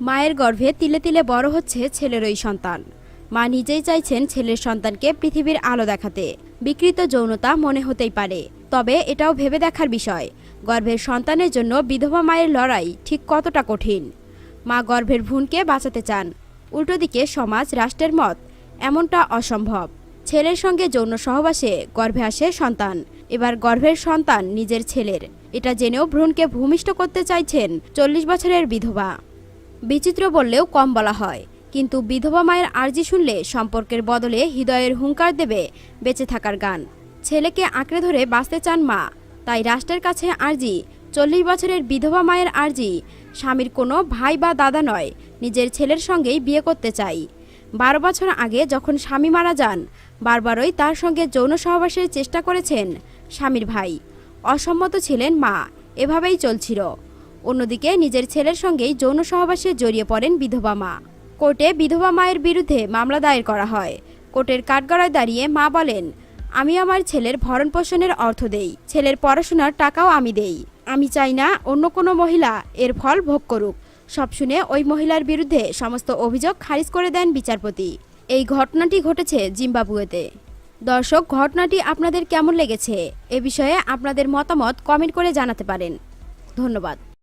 মায়ের গর্ভে তিলে তিলে বড় হচ্ছে ছেলের ওই সন্তান। মা নিজেই চাইছেন ছেলের সন্তানকে পৃথিবীর আলো দেখাতে। বিকৃত যৌনতা মনে হতেই পারে, তবে এটাও ভেবে দেখার বিষয় গর্ভের সন্তানের জন্য বিধবা মায়ের লড়াই ঠিক কতটা কঠিন। মা গর্ভের ভ্রূণকে বাঁচাতে চান, উল্টো দিকে সমাজ রাষ্ট্রের মত এমনটা অসম্ভব। ছেলের সঙ্গে যৌন সহবাসে গর্ভে আসে সন্তান, এবার গর্ভের সন্তান নিজের ছেলের, এটা জেনেও ভ্রূণকে ভূমিষ্ঠ করতে চাইছেন 40 বছরের বিধবা। বিচিত্র বললেও কম বলা হয়, কিন্তু বিধবা মায়ের আর্জি শুনলে সম্পর্কের বদলে হৃদয়ের হুঙ্কার দেবে বেঁচে থাকার গান। ছেলেকে আঁকড়ে ধরে বাঁচতে চান মা, তাই রাষ্ট্রের কাছে আর্জি 40 বছরের বিধবা মায়ের আর্জি, স্বামীর কোনো ভাই বা দাদা নয়, নিজের ছেলের সঙ্গেই বিয়ে করতে চাই। 12 বছর আগে যখন স্বামী মারা যান, বারবারই তার সঙ্গে যৌন সহবাসের চেষ্টা করেছেন স্বামীর ভাই। অসম্মত ছিলেন মা, এভাবেই চলছিল। অন্যদিকে নিজের ছেলের সঙ্গেই যৌন সহবাসে জড়িয়ে পড়েন বিধবা মা। কোর্টে বিধবা মায়ের বিরুদ্ধে মামলা দায়ের করা হয়। কোর্টের কাঠগড়ায় দাঁড়িয়ে মা বলেন, আমি আমার ছেলের ভরণ পোষণের অর্থ দেই, ছেলের পড়াশোনার টাকাও আমি দেই। আমি চাই না অন্য কোনো মহিলা এর ফল ভোগ করুক। সব শুনে ওই মহিলার বিরুদ্ধে সমস্ত অভিযোগ খারিজ করে দেন বিচারপতি। এই ঘটনাটি ঘটেছে জিম্বাবুয়েতে। দর্শক, ঘটনাটি আপনাদের কেমন লেগেছে এ বিষয়ে আপনাদের মতামত কমেন্ট করে জানাতে পারেন। ধন্যবাদ।